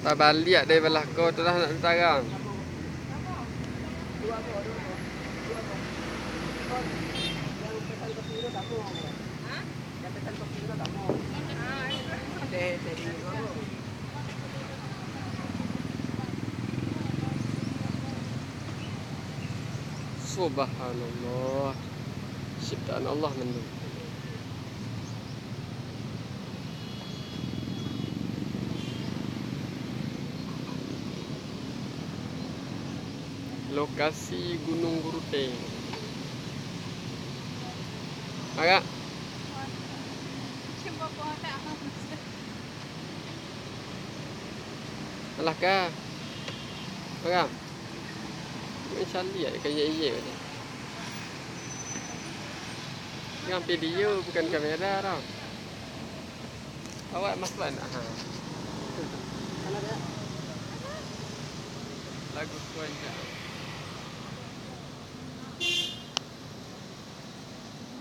Tak balik dari belah kau tu dah nak sekarang. Subhanallah. Ciptaan Allah mendung. Lokasi Gunung Guruteng. Agak. Alah kah? Agak. Macam dia kayak iya ni. Yang video bukan kamera tau. Awak masuk nak? Ha. Lagu tu aja.